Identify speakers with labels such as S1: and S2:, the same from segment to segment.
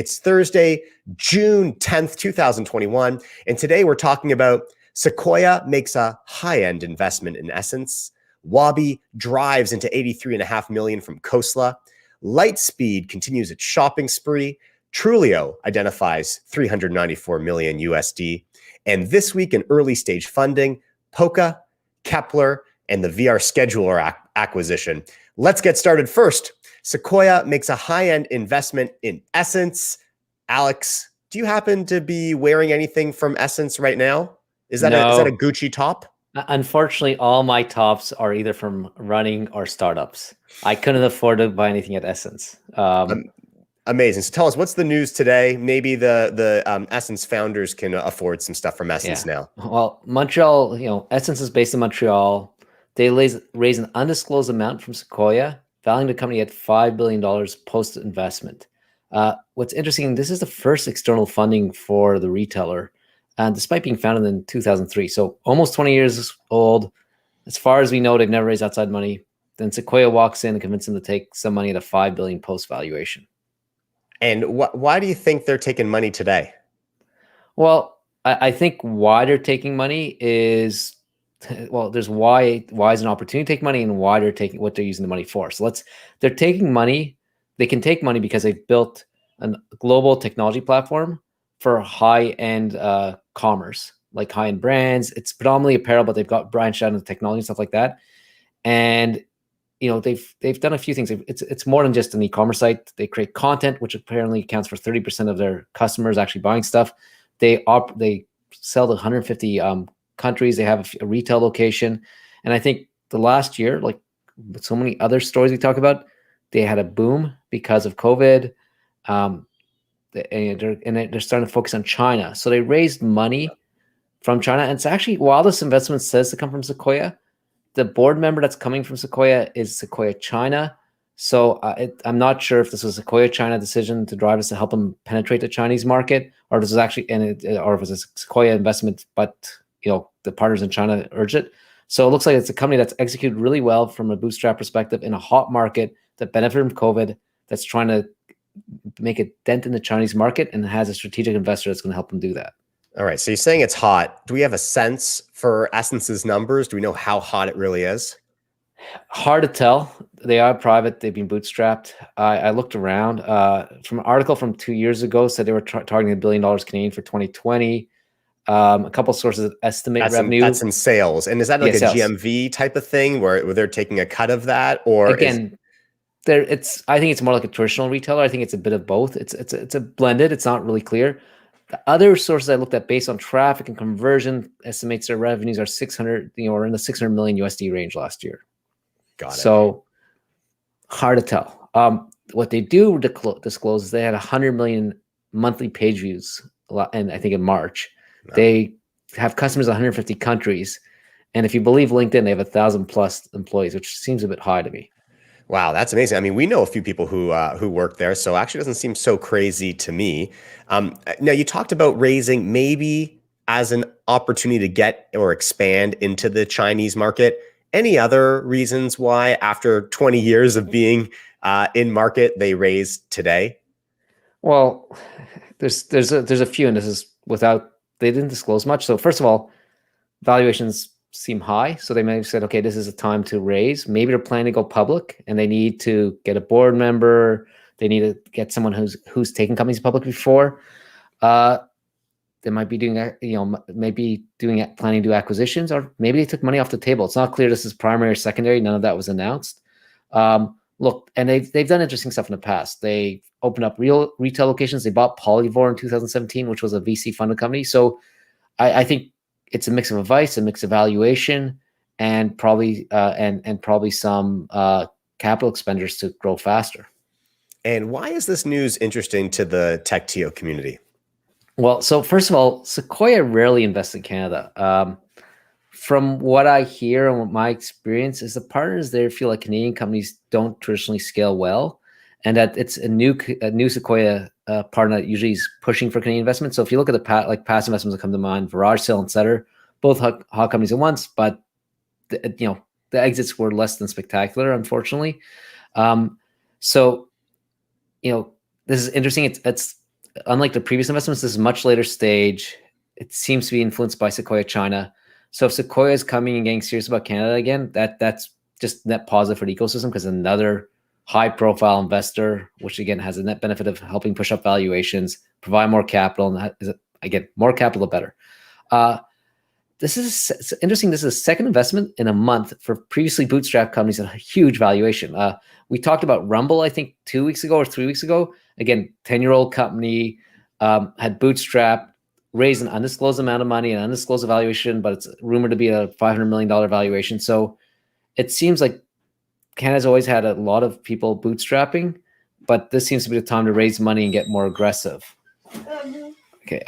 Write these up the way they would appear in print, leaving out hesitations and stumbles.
S1: It's Thursday, June 10th, 2021. And today we're talking about Sequoia makes a high-end investment in Ssense. Waabi drives into $83.5 million from Khosla. Lightspeed continues its shopping spree. Trulioo identifies $394 million USD. And this week in early stage funding, Poka, Kepler, and the VRScheduler acquisition. Let's get started first. Sequoia makes a high-end investment in Ssense. Alex, do you happen to be wearing anything from Ssense right now? Is that a Gucci top?
S2: Unfortunately, all my tops are either from running or startups. I couldn't afford to buy anything at Ssense.
S1: Amazing. So tell us, what's the news today? Maybe the Ssense founders can afford some stuff from Ssense now.
S2: Well, Montreal, Ssense is based in Montreal. They raise an undisclosed amount from Sequoia, valuing the company at $5 billion post-investment. What's interesting, this is the first external funding for the retailer, despite being founded in 2003. So almost 20 years old. As far as we know, they've never raised outside money. Then Sequoia walks in and convinces them to take some money at a $5 billion post-valuation.
S1: And why do you think they're taking money today?
S2: Well, I think why they're taking money is, well, there's why is an opportunity to take money and why they're taking what they're using the money for. So they're taking money. They can take money because they've built a global technology platform for high-end commerce, like high-end brands. It's predominantly apparel, but they've got branched out into technology and stuff like that. And they've done a few things. It's more than just an e-commerce site. They create content, which apparently accounts for 30% of their customers actually buying stuff. They sell to 150 countries. They have a retail location, and I think the last year, like with so many other stories we talk about, they had a boom because of COVID. And they're starting to focus on China. So they raised money from China, and it's actually, while this investment says to come from Sequoia, the board member that's coming from Sequoia is Sequoia China. So I'm not sure if this was a Sequoia China decision to drive us to help them penetrate the Chinese market, or this is actually, or if it was a Sequoia investment, but the partners in China urged it. So it looks like it's a company that's executed really well from a bootstrap perspective in a hot market that benefited from COVID, that's trying to make a dent in the Chinese market and has a strategic investor that's going to help them do that.
S1: All right. So you're saying it's hot. Do we have a sense for Ssence's numbers? Do we know how hot it really is?
S2: Hard to tell. They are private. They've been bootstrapped. I looked around from an article from 2 years ago, said they were targeting $1 billion Canadian for 2020. A couple of sources estimate revenue.
S1: That's in sales. And is that like a sales GMV type of thing where they're taking a cut of that? Or
S2: again, I think it's more like a traditional retailer. I think it's a bit of both. It's a blended. It's not really clear. The other sources I looked at based on traffic and conversion estimates their revenues are 600, or in the 600 million USD range last year.
S1: Got it.
S2: So hard to tell. What they do disclose is they had 100 million monthly page views, and I think in March. No. They have customers in 150 countries, and if you believe LinkedIn, they have 1,000+ employees, which seems a bit high to me.
S1: Wow, that's amazing. I mean, we know a few people who work there, so actually doesn't seem so crazy to me. Now, you talked about raising maybe as an opportunity to get or expand into the Chinese market. Any other reasons why, after 20 years of being in market, they raised today?
S2: Well, there's a few, and this is they didn't disclose much. So first of all, valuations seem high, so they may have said, okay, this is a time to raise. Maybe they're planning to go public and they need to get a board member. They need to get someone who's taken companies public before. They might be doing, planning to do acquisitions, or maybe they took money off the table. It's not clear this is primary or secondary. None of that was announced. Look, and they've done interesting stuff in the past. They opened up real retail locations. They bought Polyvore in 2017, which was a VC funded company. So I think it's a mix of advice, a mix of valuation, and probably some capital expenditures to grow faster.
S1: And why is this news interesting to the TechTO community?
S2: Well, so first of all, Sequoia rarely invests in Canada. From what I hear and what my experience is, the partners there feel like Canadian companies don't traditionally scale well, and that it's a new Sequoia partner that usually is pushing for Canadian investment. So if you look at the past investments that come to mind, VRScheduler and Setter, both hot companies at once, but the exits were less than spectacular, unfortunately. So this is interesting. It's unlike the previous investments, this is much later stage. It seems to be influenced by Sequoia China. So if Sequoia is coming and getting serious about Canada again, that's just net positive for the ecosystem, because another high-profile investor, which again has a net benefit of helping push up valuations, provide more capital, and that is, again, more capital, the better. This is interesting. This is a second investment in a month for previously bootstrapped companies at a huge valuation. We talked about Rumble, I think 2 weeks ago or 3 weeks ago. Again, 10-year-old company, had bootstrapped, raised an undisclosed amount of money, an undisclosed valuation, but it's rumored to be a $500 million valuation. So it seems like Canada's always had a lot of people bootstrapping, but this seems to be the time to raise money and get more aggressive. Okay.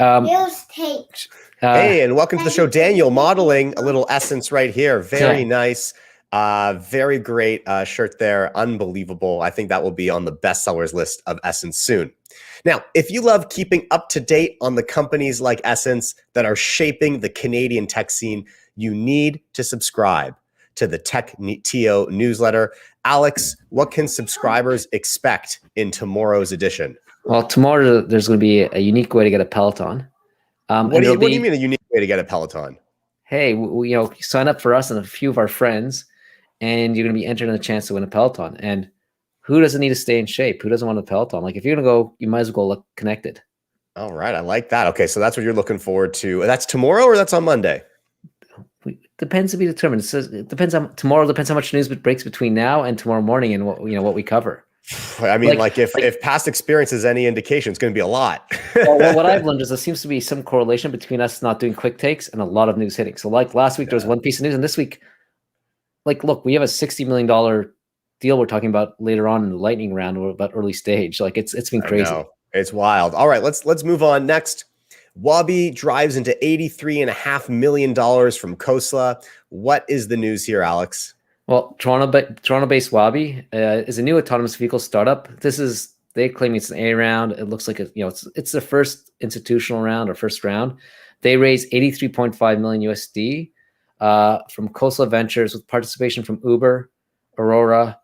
S1: Hey, and welcome to the show, Daniel, modeling a little Essence right here. Very nice. Very great shirt there. Unbelievable. I think that will be on the bestsellers list of Essence soon. Now, if you love keeping up to date on the companies like Essence that are shaping the Canadian tech scene, you need to subscribe to the TechTO newsletter. Alex, what can subscribers expect in tomorrow's edition?
S2: Well, tomorrow there's going to be a unique way to get a Peloton.
S1: What do you mean a unique way to get a Peloton?
S2: Hey, you sign up for us and a few of our friends, and you're going to be entered in a chance to win a Peloton. And who doesn't need to stay in shape? Who doesn't want a Peloton? Like, if you're going to go, you might as well look connected.
S1: All right. I like that. Okay. So that's what you're looking forward to. That's tomorrow or that's on Monday?
S2: Depends to be determined. It depends on tomorrow. Depends how much news breaks between now and tomorrow morning, and what we cover.
S1: I mean, if past experience is any indication, it's going to be a lot.
S2: Well, what I've learned is there seems to be some correlation between us not doing quick takes and a lot of news hitting. So like last week, there was one piece of news, and this week, look, we have a $60 million deal we're talking about later on in the lightning round, or about early stage. Like it's been crazy.
S1: It's wild. All right, let's move on. Next, Waabi drives into $83.5 million from Khosla. What is the news here, Alex?
S2: Well, Toronto-based Waabi is a new autonomous vehicle startup. They claim it's an A round. It looks like it's their first institutional round or first round. They raised $83.5 million USD from Khosla Ventures with participation from Uber, Aurora,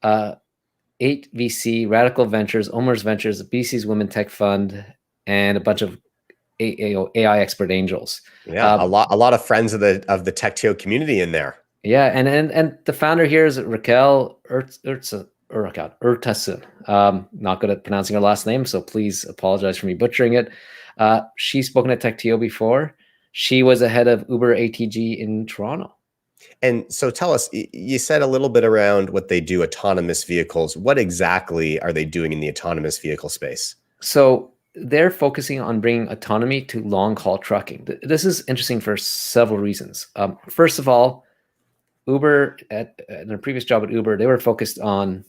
S2: 8VC, Radical Ventures, Omer's Ventures, BC's Women Tech Fund, and a bunch of AI expert angels.
S1: Yeah, a lot of friends of the TechTO community in there.
S2: Yeah, and the founder here is Raquel Urtasun. Not good at pronouncing her last name, so please apologize for me butchering it. She's spoken at TechTO before. She was the head of Uber ATG in Toronto.
S1: And so tell us, you said a little bit around what they do, autonomous vehicles. What exactly are they doing in the autonomous vehicle space?
S2: So they're focusing on bringing autonomy to long-haul trucking. This is interesting for several reasons. First of all, Uber, at their previous job at Uber, they were focused on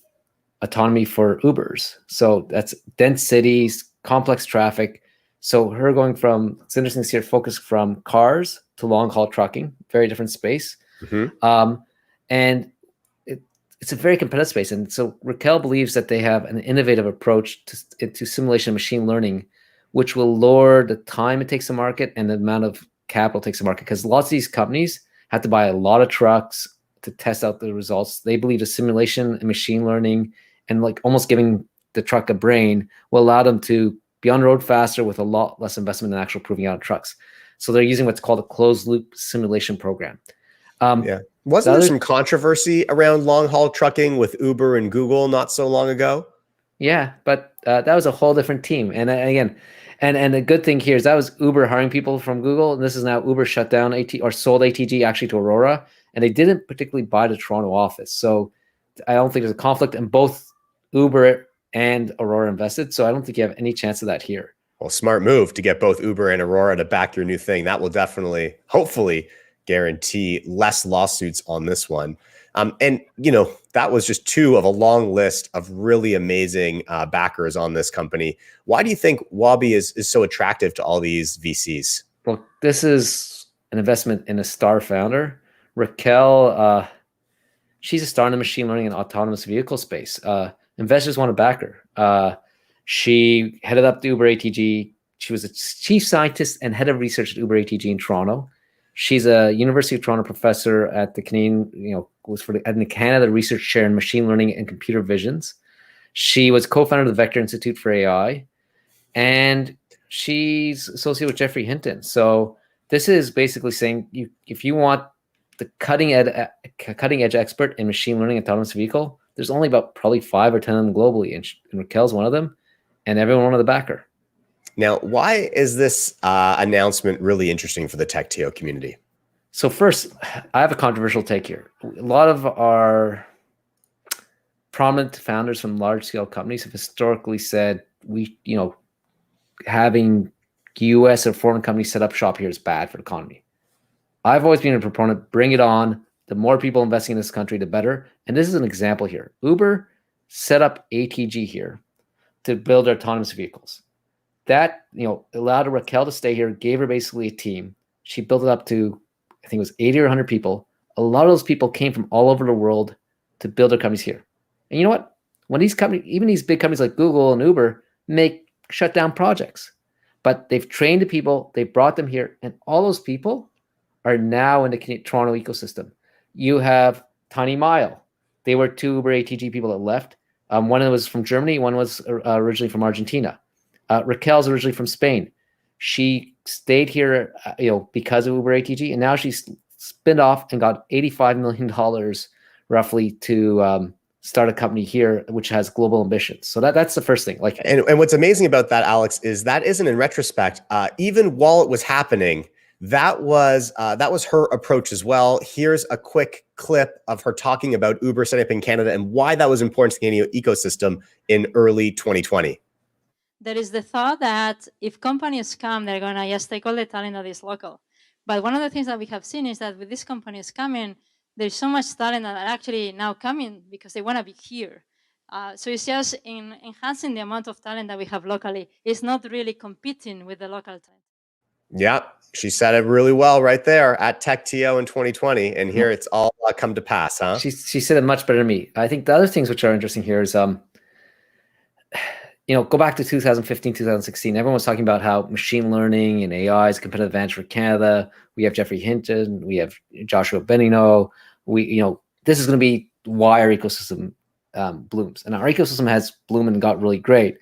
S2: autonomy for Ubers. So that's dense cities, complex traffic. So her going from, it's interesting to see her focus from cars to long-haul trucking, very different space. Mm-hmm. And it's a very competitive space. And so Raquel believes that they have an innovative approach to simulation and machine learning, which will lower the time it takes to market and the amount of capital it takes to market. Because lots of these companies have to buy a lot of trucks to test out the results. They believe the simulation and machine learning and almost giving the truck a brain will allow them to be on the road faster with a lot less investment than actual proving out of trucks. So they're using what's called a closed loop simulation program.
S1: Wasn't there some controversy around long haul trucking with Uber and Google not so long ago? Yeah,
S2: but that was a whole different team. And again, and the good thing here is that was Uber hiring people from Google, and this is now Uber shut down sold ATG actually to Aurora, and they didn't particularly buy the Toronto office. So I don't think there's a conflict, and both Uber and Aurora invested. So I don't think you have any chance of that here.
S1: Well, smart move to get both Uber and Aurora to back your new thing. That will definitely, hopefully, guarantee less lawsuits on this one. And, that was just two of a long list of really amazing backers on this company. Why do you think Waabi is so attractive to all these VCs?
S2: Well, this is an investment in a star founder. Raquel, she's a star in the machine learning and autonomous vehicle space. Investors want to back her. She headed up the Uber ATG. She was a chief scientist and head of research at Uber ATG in Toronto. She's a University of Toronto professor at the Canadian, was at the Canada Research Chair in Machine Learning and Computer Visions. She was co-founder of the Vector Institute for AI. and she's associated with Jeffrey Hinton. So this is basically saying if you want the cutting edge expert in machine learning and autonomous vehicle, there's only about probably 5 or 10 of them globally, and Raquel's one of them, and everyone wanted to back her.
S1: Now, why is this announcement really interesting for the TechTO community?
S2: So first, I have a controversial take here. A lot of our prominent founders from large-scale companies have historically said having U.S. or foreign companies set up shop here is bad for the economy. I've always been a proponent, bring it on. The more people investing in this country, the better. And this is an example here. Uber set up ATG here to build their autonomous vehicles. That, allowed Raquel to stay here, gave her basically a team. She built it up to, I think it was 80 or 100 people. A lot of those people came from all over the world to build their companies here. And you know what? When these companies, even these big companies like Google and Uber, shut down projects, but they've trained the people, they brought them here, and all those people are now in the Toronto ecosystem. You have Tiny Mile. They were 2 Uber ATG people that left. One of them was from Germany. One was originally from Argentina. Raquel's originally from Spain. She stayed here, because of Uber ATG, and now she's spun off and got $85 million roughly to start a company here, which has global ambitions. So that's the first thing.
S1: And what's amazing about that, Alex, is that isn't in retrospect. Even while it was happening, that was her approach as well. Here's a quick clip of her talking about Uber setting up in Canada and why that was important to the Canadian ecosystem in early 2020.
S3: There is the thought that if companies come, they're going to just take all the talent that is local. But one of the things that we have seen is that with these companies coming, there's so much talent that are actually now coming because they want to be here. So it's just enhancing the amount of talent that we have locally. It's not really competing with the local talent.
S1: Yeah, she said it really well right there at TechTO in 2020. And here it's all come to pass, huh?
S2: She said it much better than me. I think the other things which are interesting here is, go back to 2015, 2016. Everyone was talking about how machine learning and AI is a competitive advantage for Canada. We have Jeffrey Hinton. We have Joshua Benino. This is going to be why our ecosystem blooms. And our ecosystem has bloomed and got really great.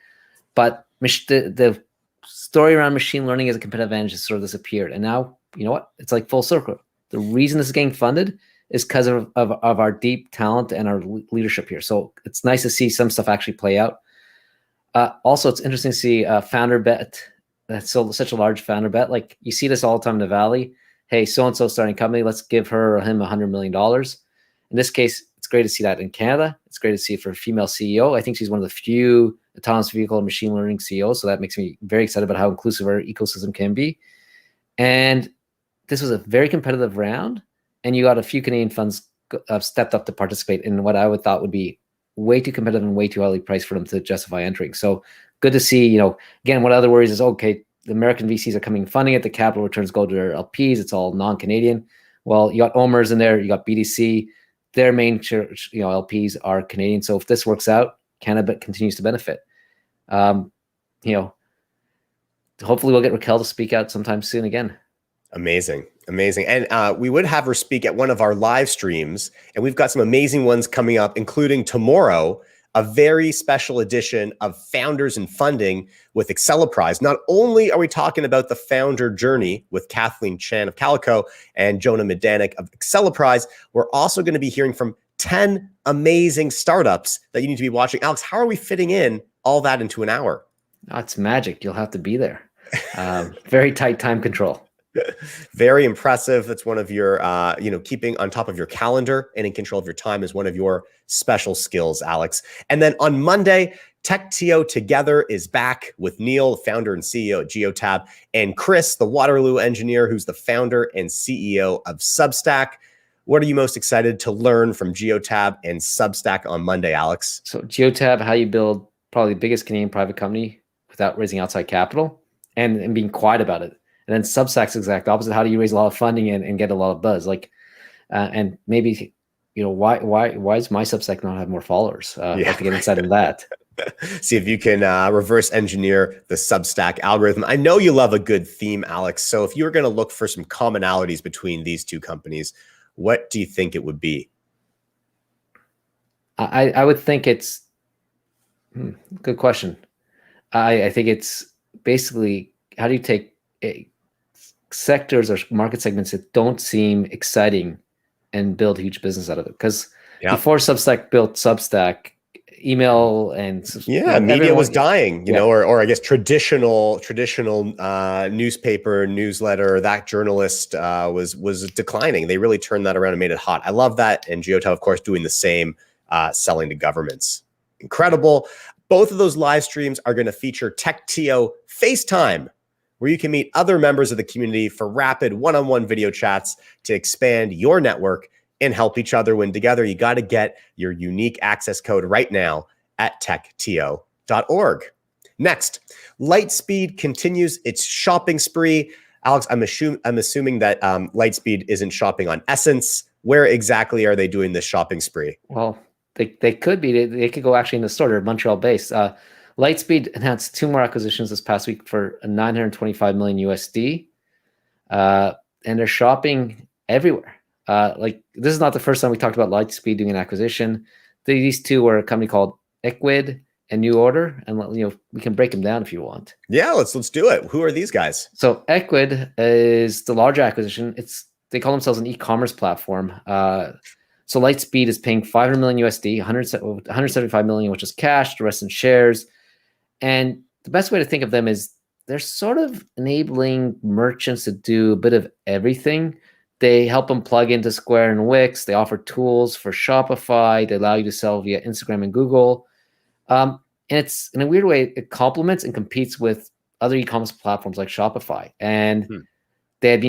S2: But the story around machine learning as a competitive advantage has sort of disappeared. And now, you know what? It's like full circle. The reason this is getting funded is because of our deep talent and our leadership here. So it's nice to see some stuff actually play out. Also, it's interesting to see a founder bet. That's such a large founder bet. Like you see this all the time in the Valley. Hey, so-and-so starting a company. Let's give him $100 million. In this case, it's great to see that in Canada. It's great to see it for a female CEO. I think she's one of the few autonomous vehicle and machine learning CEOs. So that makes me very excited about how inclusive our ecosystem can be. And this was a very competitive round. And you got a few Canadian funds stepped up to participate in what I would thought would be way too competitive and way too highly priced for them to justify entering. So good to see, again, what other worries is, okay, the American VCs are coming funding it. The capital returns go to their LPs. It's all non-Canadian. Well, you got OMERS in there. You got BDC. Their main LPs are Canadian. So if this works out, Canada continues to benefit. Hopefully we'll get Raquel to speak out sometime soon again.
S1: Amazing. And we would have her speak at one of our live streams, and we've got some amazing ones coming up, including tomorrow, a very special edition of Founders and Funding with Acceleprise. Not only are we talking about the founder journey with Kathleen Chan of Calico and Jonah Medanik of Acceleprise, we're also going to be hearing from 10 amazing startups that you need to be watching. Alex, how are we fitting in all that into an hour?
S2: Oh, it's magic. You'll have to be there. Very tight time control.
S1: Very impressive. That's one of your, keeping on top of your calendar and in control of your time is one of your special skills, Alex. And then on Monday, TechTO Together is back with Neil, the founder and CEO at Geotab, and Chris, the Waterloo engineer, who's the founder and CEO of Substack. What are you most excited to learn from Geotab and Substack on Monday, Alex?
S2: So Geotab, how you build probably the biggest Canadian private company without raising outside capital and being quiet about it. And then Substack's exact opposite. How do you raise a lot of funding and get a lot of buzz? And maybe, why does my Substack not have more followers? I'd like to get inside on that.
S1: See if you can reverse engineer the Substack algorithm. I know you love a good theme, Alex. So if you were going to look for some commonalities between these two companies, what do you think it would be?
S2: I would think it's good question. I think it's basically, how do you take sectors or market segments that don't seem exciting and build a huge business out of it? Because before Substack built Substack, email and
S1: media was dying, you know, or I guess traditional newspaper, newsletter, that journalist was declining. They really turned that around and made it hot. I love that. And Geotab, of course, doing the same, selling to governments. Incredible. Both of those live streams are going to feature TechTO FaceTime, where you can meet other members of the community for rapid one-on-one video chats to expand your network and help each other win together. You got to get your unique access code right now at techto.org. Next, Lightspeed continues its shopping spree. Alex, I'm assuming that Lightspeed isn't shopping on Ssense. Where exactly are they doing this shopping spree?
S2: Well, they could be. They could go actually in the store. They're Montreal-based. Lightspeed announced 2 more acquisitions this past week for $925 million USD, and they're shopping everywhere. Like, this is not the first time we talked about Lightspeed doing an acquisition. These 2 were a company called Equid and New Order, and we can break them down if you want. Yeah,
S1: let's do it. Who are these guys?
S2: So Equid is the larger acquisition. They call themselves an e-commerce platform. So Lightspeed is paying $500 million USD, 175 million, which is cash, the rest in shares. And the best way to think of them is they're sort of enabling merchants to do a bit of everything. They help them plug into Square and Wix. They offer tools for Shopify. They allow you to sell via Instagram and Google. And it's, in a weird way, it complements and competes with other e-commerce platforms like Shopify. And they're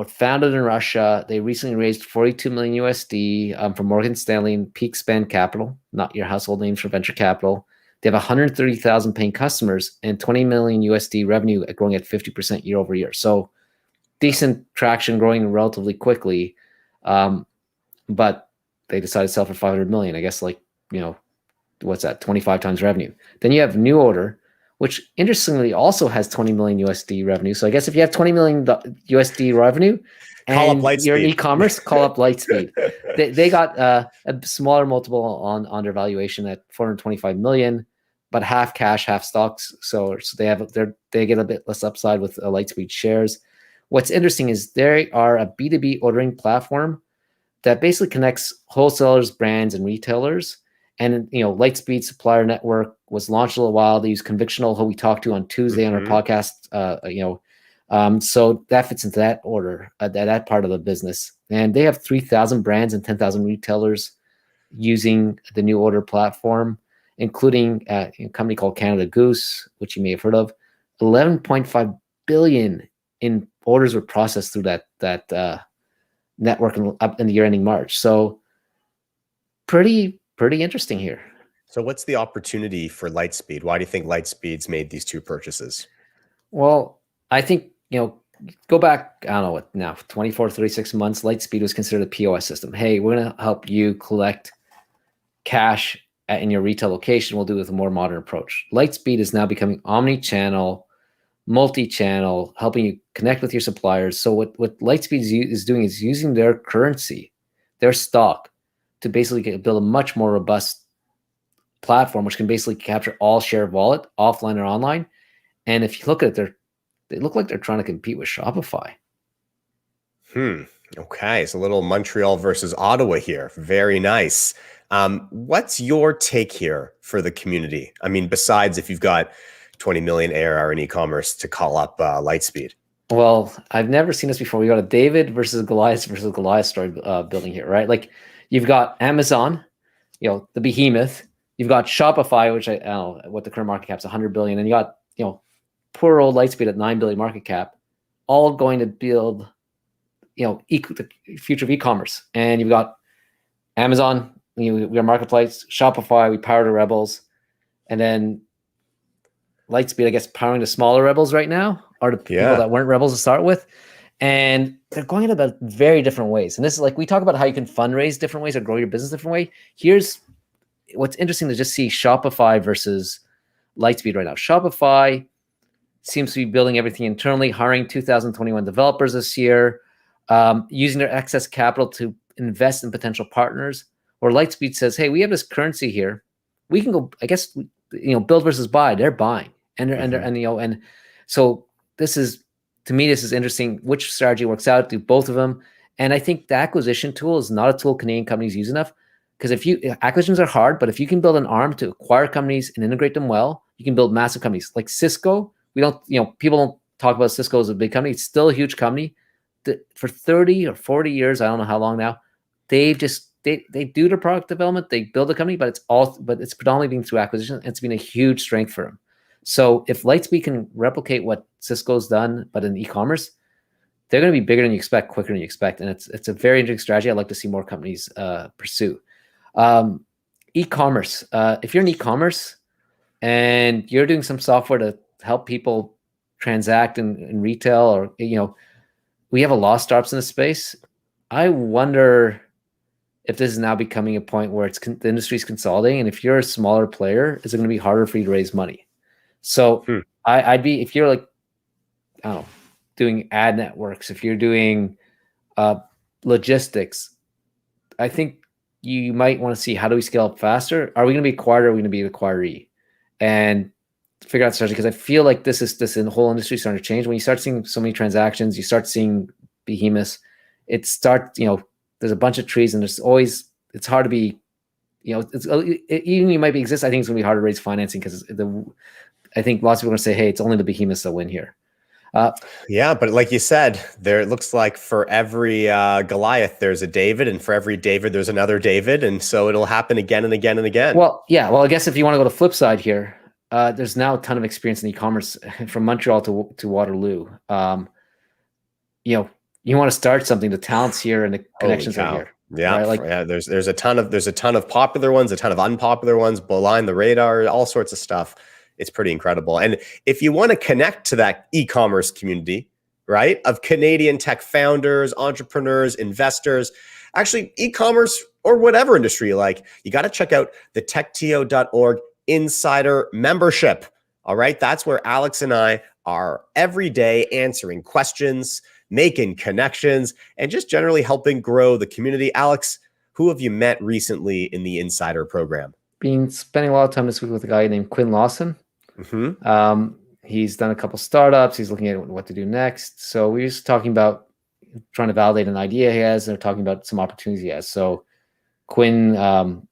S2: founded in Russia. They recently raised 42 million USD from Morgan Stanley and Peak Spend Capital, not your household names for venture capital. They have 130,000 paying customers and 20 million USD revenue growing at 50% year over year. So decent traction, growing relatively quickly. But they decided to sell for 500 million. I guess, what's that? 25 times revenue. Then you have New Order, which interestingly also has 20 million USD revenue. So I guess if you have 20 million USD revenue and you're in e-commerce, call up Lightspeed. They got a smaller multiple on their valuation at 425 million, but half cash, half stocks. So they get a bit less upside with Lightspeed shares. What's interesting is they are a B2B ordering platform that basically connects wholesalers, brands, and retailers. And, Lightspeed Supplier Network was launched a little while. They use Convictional, who we talked to on Tuesday on our podcast. So that fits into that order, that part of the business. And they have 3,000 brands and 10,000 retailers using the New Order platform, including a company called Canada Goose, which you may have heard of. 11.5 billion in orders were processed through that network up in the year ending March. So pretty interesting here.
S1: So what's the opportunity for Lightspeed? Why do you think Lightspeed's made these 2 purchases?
S2: Well, I think, go back, I don't know what now, 24, 36 months, Lightspeed was considered a POS system. Hey, we're going to help you collect cash in your retail location. We'll do it with a more modern approach. Lightspeed is now becoming omni-channel, multi-channel, helping you connect with your suppliers. So what Lightspeed is doing is using their currency, their stock, to basically build a much more robust platform, which can basically capture all share of wallet, offline or online. And if you look at it, they look like they're trying to compete with Shopify.
S1: Okay, it's a little Montreal versus Ottawa here. Very nice. What's your take here for the community? I mean, besides if you've got 20 million ARR in e-commerce to call up Lightspeed.
S2: Well, I've never seen this before. We got a David versus Goliath story building here, right? Like, you've got Amazon, the behemoth. You've got Shopify, which I don't know what the current market cap is, 100 billion, and you got poor old Lightspeed at 9 billion market cap, all going to build the future of e-commerce. And you've got Amazon, we are marketplace, Shopify, we power the rebels, and then Lightspeed, I guess, powering the smaller rebels right now, are the people that weren't rebels to start with. And they're going in about very different ways. And this is like, we talk about how you can fundraise different ways or grow your business different way. Here's what's interesting to just see Shopify versus Lightspeed right now. Shopify seems to be building everything internally, hiring 2,021 developers this year, using their excess capital to invest in potential partners. Or Lightspeed says, hey, we have this currency here. We can go, I guess, build versus buy. They're buying. and so this is, to me, this is interesting. Which strategy works out? Do both of them? And I think the acquisition tool is not a tool Canadian companies use enough, because acquisitions are hard, but if you can build an arm to acquire companies and integrate them well, you can build massive companies like Cisco. People don't talk about Cisco as a big company. It's still a huge company. For 30 or 40 years, I don't know how long now, they do the product development, they build a company, but it's predominantly been through acquisition. And it's been a huge strength for them. So if Lightspeed can replicate what Cisco's done, but in e-commerce, they're going to be bigger than you expect, quicker than you expect. And it's a very interesting strategy. I'd like to see more companies pursue. E-commerce. If you're in e-commerce and you're doing some software to help people transact in retail, or, we have a lot of startups in this space. I wonder if this is now becoming a point where the industry's consolidating. And if you're a smaller player, is it going to be harder for you to raise money? So I'd be, if you're like, I don't know, doing ad networks, if you're doing logistics, I think you might want to see, how do we scale up faster? Are we going to be acquired, or are we going to be an acquiree? And figure out strategy, because I feel like this in the whole industry starting to change. When you start seeing so many transactions, you start seeing behemoths. There's a bunch of trees, and it's hard to be, even you might exist. I think it's going to be hard to raise financing, because I think lots of people are going to say, hey, it's only the behemoths that win here.
S1: Yeah, but like you said, it looks like for every Goliath, there's a David, and for every David, there's another David. And so it'll happen again and again and again.
S2: Well, yeah. Well, I guess if you want to go to the flip side here, there's now a ton of experience in e-commerce from Montreal to Waterloo. You want to start something, the talents here and the connections are here.
S1: Yeah, right? There's a ton of popular ones, a ton of unpopular ones, behind the radar, all sorts of stuff. It's pretty incredible. And if you want to connect to that e-commerce community, right, of Canadian tech founders, entrepreneurs, investors, actually e-commerce or whatever industry you like, you got to check out the TechTO.org Insider membership. All right, that's where Alex and I are every day answering questions, making connections, and just generally helping grow the community. Alex, who have you met recently in the Insider program?
S2: Been spending a lot of time this week with a guy named Quinn Lawson. He's done a couple startups. He's looking at what to do next. So we're just talking about trying to validate an idea he has, and talking about some opportunities he has. So Quinn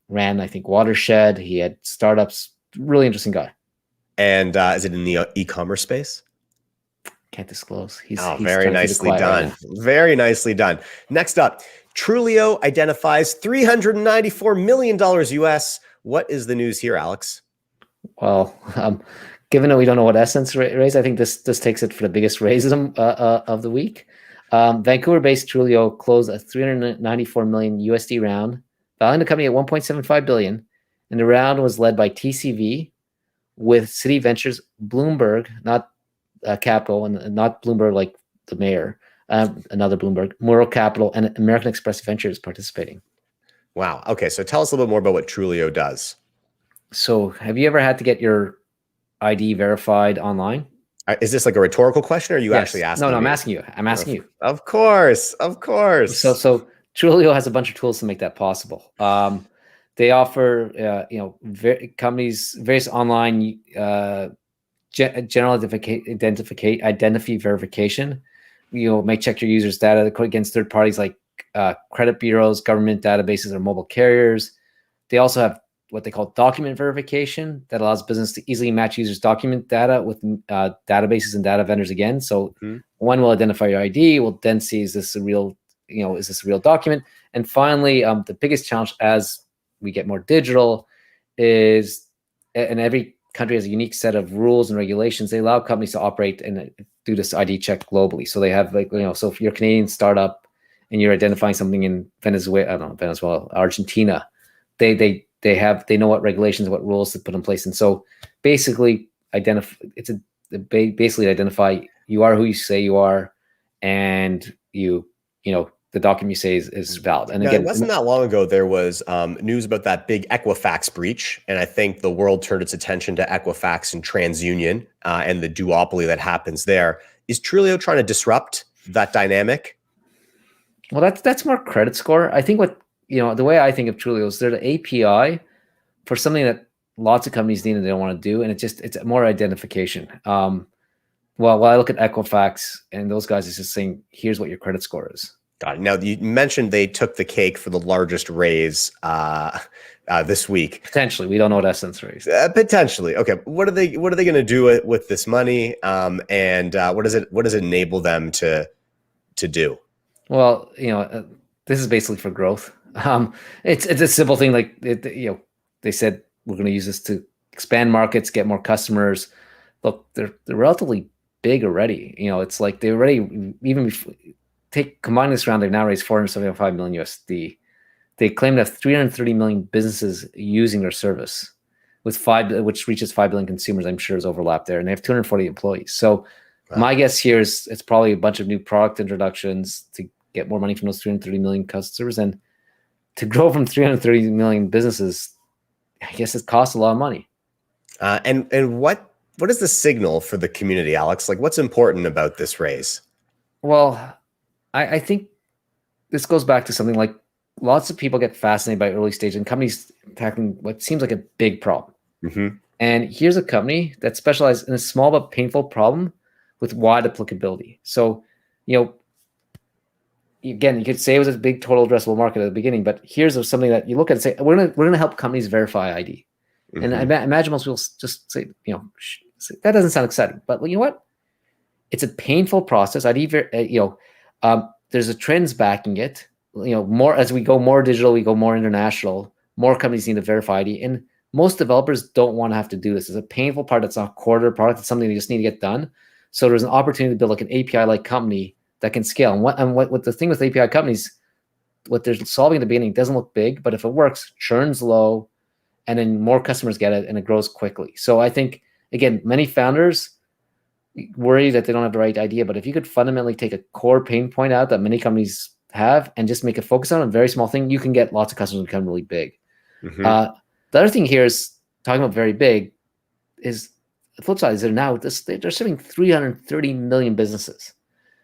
S2: ran, I think, Watershed. He had startups. Really interesting guy.
S1: And is it in the e-commerce space?
S2: Can't disclose. He's
S1: very nicely done. Very nicely done. Next up, Trulioo identifies $394 million US. What is the news here, Alex?
S2: Well, given that we don't know what Ssense raised, I think this takes it for the biggest raise of the week. Vancouver-based Trulioo closed a $394 million USD round, valuing the company at $1.75 billion, and the round was led by TCV with City Ventures, Bloomberg, not Capital, and not Bloomberg like the mayor, another Bloomberg, Moral Capital, and American Express Ventures participating.
S1: Wow. Okay, so tell us a little bit more about what Trulioo does.
S2: So have you ever had to get your ID verified online?
S1: Is this like a rhetorical question, or are you actually asking?
S2: No, I'm asking you. I'm asking you.
S1: Of course.
S2: So Trulioo has a bunch of tools to make that possible. They offer, companies various online general identity verification. May check your users' data against third parties like credit bureaus, government databases, or mobile carriers. They also have what they call document verification that allows business to easily match users' document data with databases and data vendors again. So one will identify your ID, will then see, is this a real document? And finally, the biggest challenge as we get more digital is, and every country has a unique set of rules and regulations. They allow companies to operate and do this ID check globally. So they have so if you're a Canadian startup and you're identifying something in Venezuela, Argentina, they know what regulations, what rules to put in place. And so basically identify you are who you say you are, and the document you say is valid. And again,
S1: it wasn't that long ago, there was news about that big Equifax breach. And I think the world turned its attention to Equifax and TransUnion and the duopoly that happens there. Is Trulioo trying to disrupt that dynamic?
S2: Well, that's more credit score. I think the way I think of Trulioo is they're the API for something that lots of companies need and they don't want to do, and it's more identification. Well, I look at Equifax and those guys, it's just saying, here's what your credit score is.
S1: Got it. Now, you mentioned they took the cake for the largest raise this week.
S2: Potentially, we don't know what Ssense raised.
S1: Potentially, okay. What are they going to do with this money? And what does it enable them to do?
S2: Well, this is basically for growth. It's a simple thing. Like they said we're going to use this to expand markets, get more customers. Look, they're relatively big already. It's like they already, even before, combine this round, they've now raised $475 million USD. They claim to have 330 million businesses using their service, which reaches 5 billion consumers. I'm sure is overlap there, and they have 240 employees. So my guess here is it's probably a bunch of new product introductions to get more money from those 330 million customers, and to grow from 330 million businesses, I guess it costs a lot of money.
S1: And what is the signal for the community, Alex? Like, what's important about this raise?
S2: Well, I think this goes back to something like lots of people get fascinated by early stage and companies tackling what seems like a big problem.
S1: Mm-hmm.
S2: And here's a company that specializes in a small but painful problem with wide applicability. So, again, you could say it was a big total addressable market at the beginning, but here's something that you look at and say, we're gonna help companies verify ID. Mm-hmm. And I imagine most people just say, that doesn't sound exciting, but you know what? It's a painful process. There's a trends backing it. More as we go more digital, we go more international. More companies need to verify ID, and most developers don't want to have to do this. It's a painful part. It's not a core product. It's something they just need to get done. So there's an opportunity to build like an API-like company that can scale. And what the thing with API companies, what they're solving at the beginning doesn't look big, but if it works, churn's low, and then more customers get it, and it grows quickly. So I think, again, many founders worry that they don't have the right idea, but if you could fundamentally take a core pain point out that many companies have and just make a focus on a very small thing, you can get lots of customers to become really big. Mm-hmm. The other thing here is talking about very big is the flip side is they're serving 330 million businesses.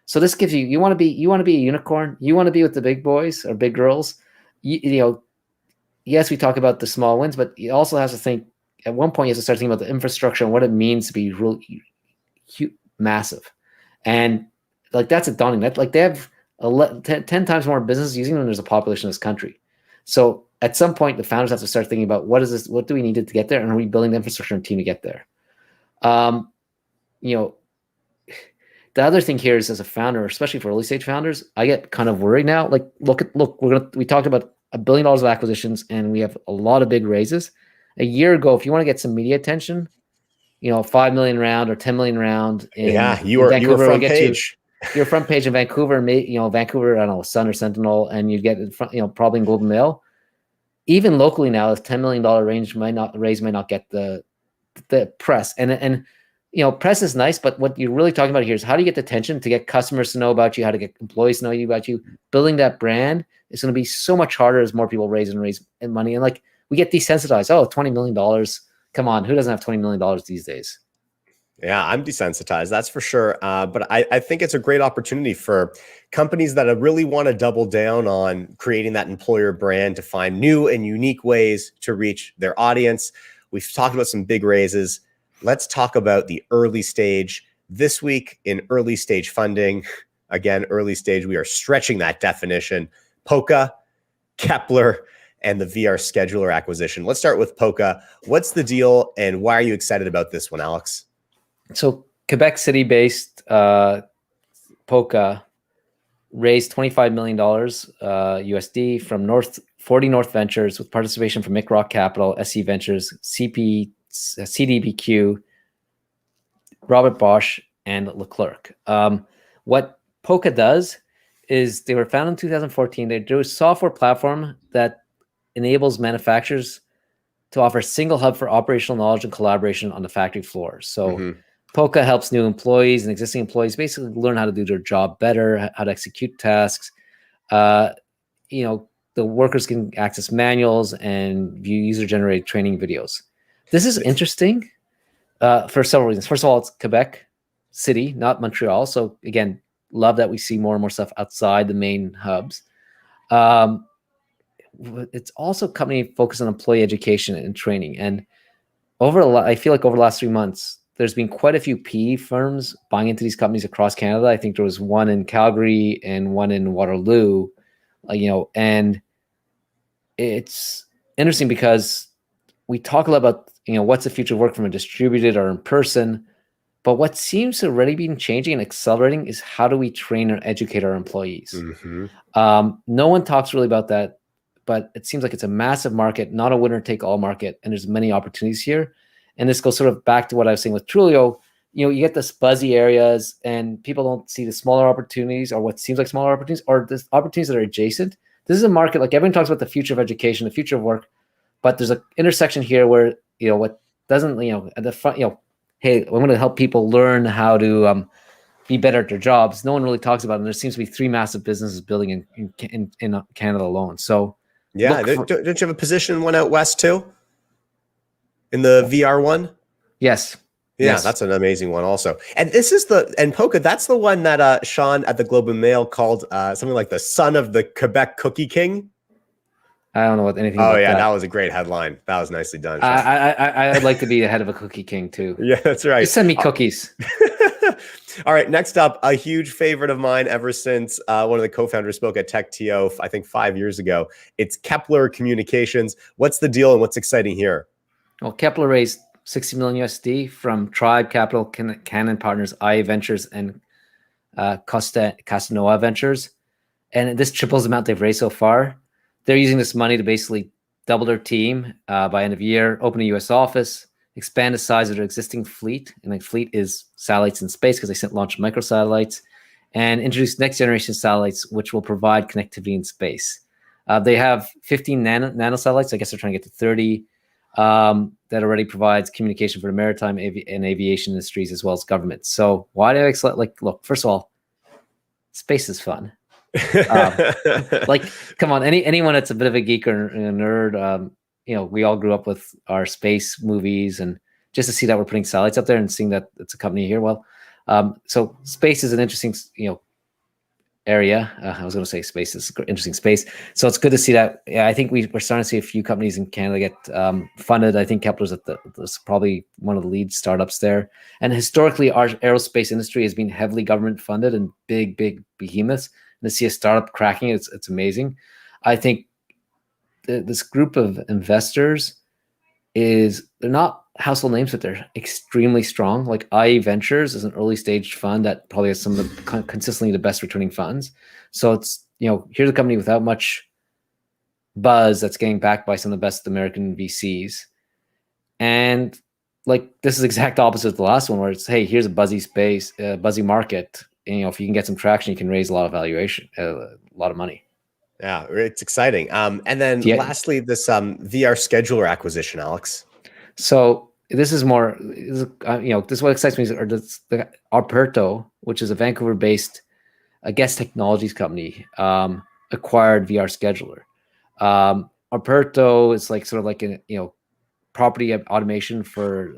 S2: So this gives you want to be a unicorn, you want to be with the big boys or big girls. Yes, we talk about the small wins, but you also have to think at one point you have to start thinking about the infrastructure and what it means to be really massive. And like that's a daunting. That like they have 10 times more businesses using them than there's a population in this country. So at some point, the founders have to start thinking about what is this? What do we need to get there? And are we building the infrastructure and team to get there? The other thing here is, as a founder, especially for early stage founders, I get kind of worried now. Like, look, we talked about $1 billion of acquisitions, and we have a lot of big raises. A year ago, if you want to get some media attention, $5 million round or $10 million round.
S1: You were front page.
S2: You're front page in Vancouver, Vancouver, I don't know, Sun or Sentinel, and you get in front, probably in Globe and Mail. Even locally now, this $10 million range might not get the press. And press is nice, but what you're really talking about here is how do you get the attention to get customers to know about you, how to get employees to know about you. Building that brand is going to be so much harder as more people raise money. And like we get desensitized. Oh, $20 million. Come on, who doesn't have $20 million these days?
S1: Yeah, I'm desensitized, that's for sure. But I think it's a great opportunity for companies that really want to double down on creating that employer brand to find new and unique ways to reach their audience. We've talked about some big raises. Let's talk about the early stage. This week in early stage funding, again, early stage, we are stretching that definition. Poka, Kepler, and the VRScheduler acquisition. Let's start with Poka. What's the deal and why are you excited about this one, Alex?
S2: So Quebec City-based Poka raised $25 million USD from 40 North Ventures with participation from Mick Capital, SC Ventures, CDBQ, Robert Bosch, and Leclerc. What Poka does is they were founded in 2014. They do a software platform that enables manufacturers to offer a single hub for operational knowledge and collaboration on the factory floor. So Poka helps new employees and existing employees basically learn how to do their job better, how to execute tasks. The workers can access manuals and view user-generated training videos. This is interesting for several reasons. First of all, it's Quebec City, not Montreal. So again, love that we see more and more stuff outside the main hubs. It's also a company focused on employee education and training. And I feel like over the last 3 months, there's been quite a few PE firms buying into these companies across Canada. I think there was one in Calgary and one in Waterloo, and it's interesting because we talk a lot about, what's the future of work from a distributed or in person, but what seems to already been changing and accelerating is how do we train or educate our employees?
S1: Mm-hmm.
S2: No one talks really about that, but it seems like it's a massive market, not a winner take all market, and there's many opportunities here. And this goes sort of back to what I was saying with Trulioo. You get this buzzy areas, and people don't see the smaller opportunities or what seems like smaller opportunities or the opportunities that are adjacent. This is a market, like everyone talks about the future of education, the future of work, but there's an intersection here where what doesn't at the front, hey, I'm going to help people learn how to be better at their jobs. No one really talks about it. And there seems to be 3 massive businesses building in Canada alone. So
S1: yeah, don't you have a position one out west too? In the VR one?
S2: Yes.
S1: Yeah,
S2: yes.
S1: That's an amazing one also. And this is Poka, that's the one that Sean at the Globe and Mail called something like the son of the Quebec Cookie King.
S2: I don't know what anything
S1: about
S2: about that.
S1: That was a great headline. That was nicely done, Sean.
S2: I'd like to be the head of a cookie king too.
S1: Yeah, that's right.
S2: Just send me cookies.
S1: All right, next up, a huge favorite of mine ever since one of the co-founders spoke at TechTO, I think 5 years ago. It's Kepler Communications. What's the deal and what's exciting here?
S2: Well, Kepler raised 60 million USD from Tribe Capital, Canon Partners, IA Ventures, and Casanova Ventures. And this triples the amount they've raised so far. They're using this money to basically double their team by end of year, open a US office, expand the size of their existing fleet. And the fleet is satellites in space because they launched microsatellites, and introduce next generation satellites, which will provide connectivity in space. They have 15 nanosatellites. I guess they're trying to get to 30. That already provides communication for the maritime and aviation industries as well as governments. So why do I look, first of all, space is fun. Come on, anyone that's a bit of a geek or a nerd, we all grew up with our space movies, and just to see that we're putting satellites up there and seeing that it's a company here. Well, so space is an interesting, area. I was going to say space is an interesting space. So it's good to see that. Yeah, I think we're starting to see a few companies in Canada get funded. I think Kepler's that's probably one of the lead startups there. And historically, our aerospace industry has been heavily government funded and big behemoths. And to see a startup cracking it, it's amazing. I think this group of investors they're not household names, but they're extremely strong. Like IA Ventures is an early stage fund that probably has some of the consistently the best returning funds. So it's, here's a company without much buzz that's getting backed by some of the best American VCs. And this is exact opposite of the last one, where it's, hey, here's a buzzy space, buzzy market. And, if you can get some traction, you can raise a lot of valuation, a lot of money.
S1: Yeah, it's exciting. And then lastly, this VRScheduler acquisition, Alex.
S2: So this is more, this is what excites me is the Arperto, which is a Vancouver-based, I guess, technologies company, acquired VRScheduler. Arperto is sort of like a property automation for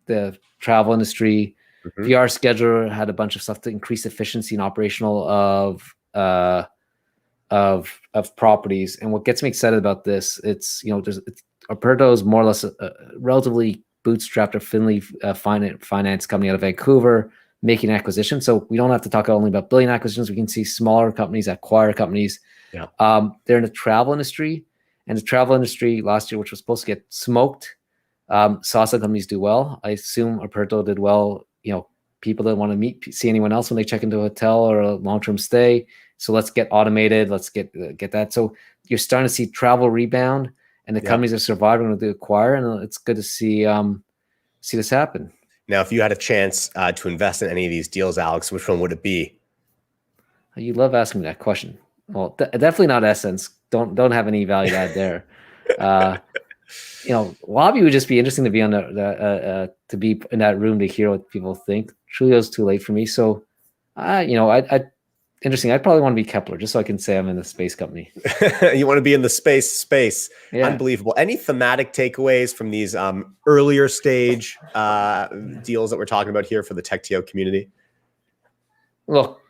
S2: the travel industry. Mm-hmm. VRScheduler had a bunch of stuff to increase efficiency and operational of properties. And what gets me excited about this, Arperto is more or less a relatively bootstrapped or thinly finance company out of Vancouver making acquisitions. So we don't have to talk only about billion acquisitions. We can see smaller companies acquire companies. Yeah. They're in the travel industry, and the travel industry last year, which was supposed to get smoked, saw some companies do well. I assume Arperto did well. People that want to see anyone else when they check into a hotel or a long-term stay. So let's get automated. Let's get that. So you're starting to see travel rebound, and the companies are surviving when they acquire, and it's good to see this happen.
S1: Now, if you had a chance to invest in any of these deals, Alex, which one would it be?
S2: You love asking me that question. Well, definitely not Ssense. Don't have any value add there. Waabi would just be interesting to be on to be in that room to hear what people think. Trulioo's too late for me. So, interesting. I'd probably want to be Kepler just so I can say I'm in a space company.
S1: You want to be in the space. Yeah. Unbelievable. Any thematic takeaways from these earlier stage deals that we're talking about here for the TechTO community?
S2: Look,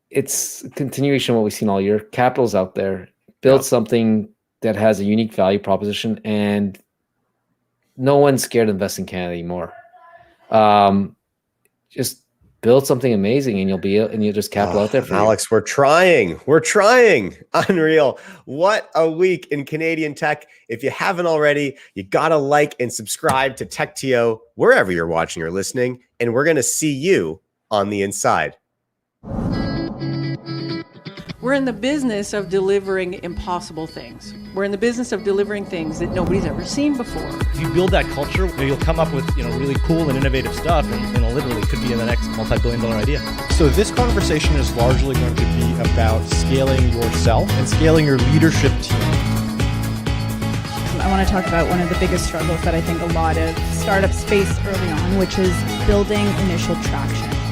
S2: it's a continuation of what we've seen all year. Capital's out there, build something that has a unique value proposition, and no one's scared to invest in Canada anymore. Just build something amazing and you'll just capital out there for
S1: Alex, we're trying. Unreal. What a week in Canadian tech. If you haven't already, you got to like and subscribe to TechTO wherever you're watching or listening. And we're going to see you on the inside.
S4: We're in the business of delivering impossible things. We're in the business of delivering things that nobody's ever seen before.
S5: If you build that culture, you'll come up with really cool and innovative stuff, and literally could be in the next multi-billion-dollar idea. So this conversation is largely going to be about scaling yourself and scaling your leadership team.
S6: I want to talk about one of the biggest struggles that I think a lot of startups face early on, which is building initial traction.